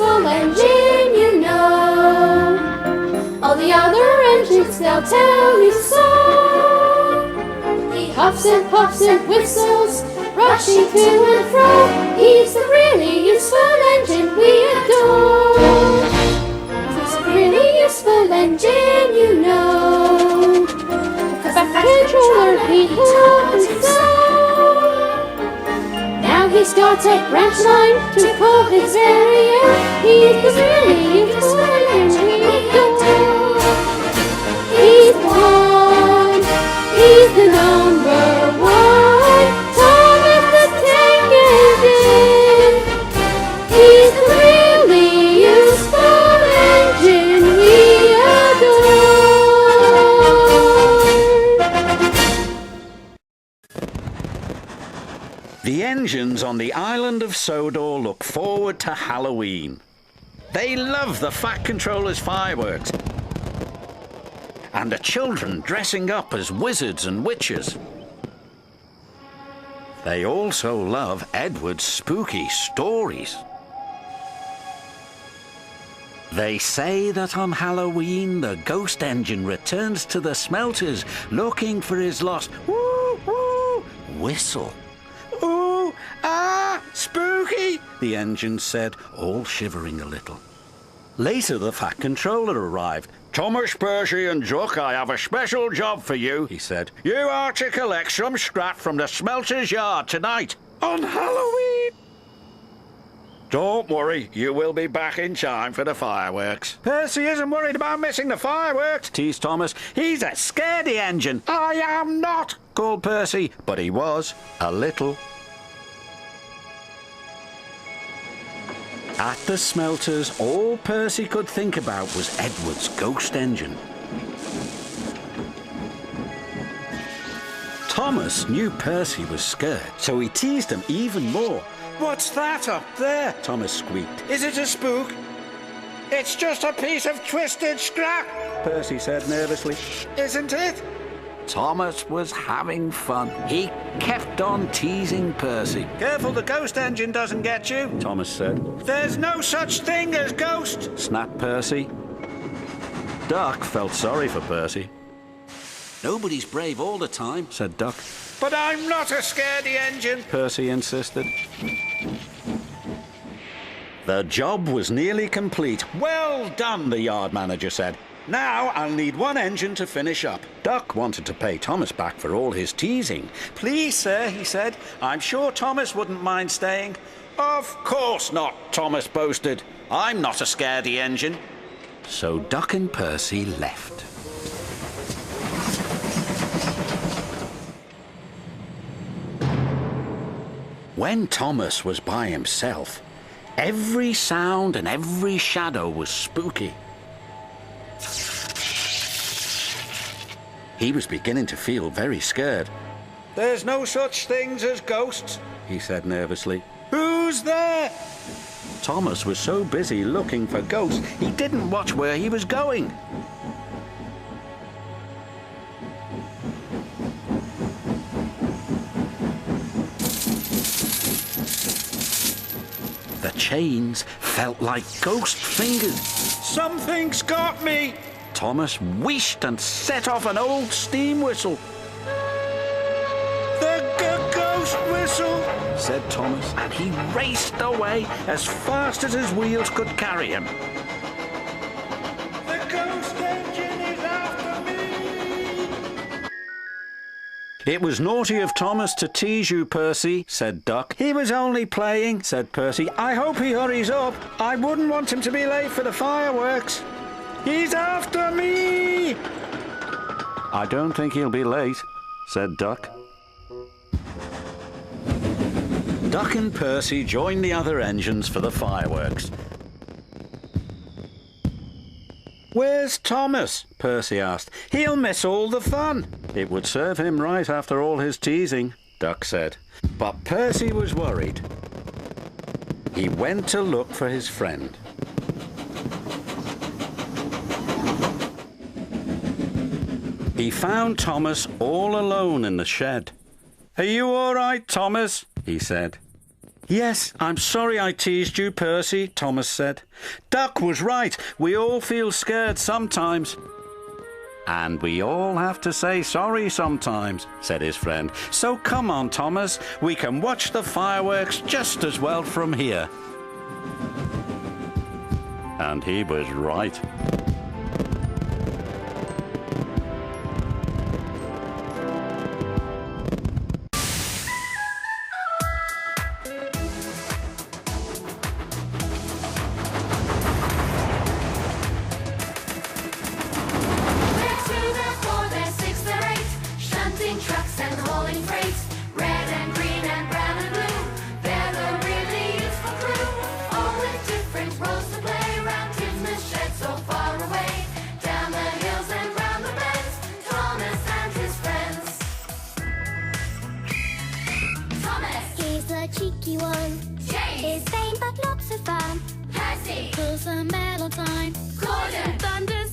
useful engine, you know. All the other engines, they'll tell you so. He huffs and puffs and whistles, rushing to and fro. He's the really useful engine we adore. He's a really useful engine, you know. The back controller he loves so. Now he's got a branch line to pull his very own. He's the really useful engine we adore. He's the one. He's the number one. Thomas the Tank Engine. He's the really useful engine we adore. The engines on the island of Sodor look forward to Halloween. They love the Fat Controller's fireworks and the children dressing up as wizards and witches. They also love Edward's spooky stories. They say that on Halloween the ghost engine returns to the smelters looking for his lost woo-woo whistle. Ooh, ah, spooky, the engine said, all shivering a little. Later the Fat Controller arrived. Thomas, Percy and Duck, I have a special job for you, he said. You are to collect some scrap from the smelter's yard tonight, on Halloween. Don't worry, you will be back in time for the fireworks. Percy isn't worried about missing the fireworks, teased Thomas. He's a scaredy engine. I am not, called Percy, but he was, a little. At the smelters, all Percy could think about was Edward's ghost engine. Thomas knew Percy was scared, so he teased him even more. What's that up there? Thomas squeaked. Is it a spook? It's just a piece of twisted scrap, Percy said nervously. Isn't it? Thomas was having fun. He kept on teasing Percy. Careful the ghost engine doesn't get you, Thomas said. There's no such thing as ghost, snapped Percy. Duck felt sorry for Percy. Nobody's brave all the time, said Duck. But I'm not a scaredy engine, Percy insisted. The job was nearly complete. Well done, the yard manager said. Now I'll need one engine to finish up. Duck wanted to pay Thomas back for all his teasing. Please, sir, he said. I'm sure Thomas wouldn't mind staying. Of course not, Thomas boasted. I'm not a scaredy engine. So Duck and Percy left. When Thomas was by himself, every sound and every shadow was spooky. He was beginning to feel very scared. There's no such things as ghosts, he said nervously. Who's there? Thomas was so busy looking for ghosts, he didn't watch where he was going. The chains felt like ghost fingers. Something's got me! Thomas wheezed and set off an old steam whistle. The ghost whistle, said Thomas, and he raced away as fast as his wheels could carry him. The ghost engine is after me! It was naughty of Thomas to tease you, Percy, said Duck. He was only playing, said Percy. I hope he hurries up. I wouldn't want him to be late for the fireworks. He's after me! I don't think he'll be late, said Duck. Duck and Percy joined the other engines for the fireworks. Where's Thomas? Percy asked. He'll miss all the fun. It would serve him right after all his teasing, Duck said. But Percy was worried. He went to look for his friend. He found Thomas all alone in the shed. Are you all right, Thomas? He said. Yes, I'm sorry I teased you, Percy, Thomas said. Duck was right. We all feel scared sometimes. And we all have to say sorry sometimes, said his friend. So come on, Thomas. We can watch the fireworks just as well from here. And he was right. Trucks and hauling freight, red and green and brown and blue. They're the really useful crew, all with different roles to play. Round Christmas shed so far away, down the hills and round the bends, Thomas and his friends. Thomas, He's the cheeky one. James, He's vain but lots of fun. Percy, Pulls the mail on time. Gordon, Thunders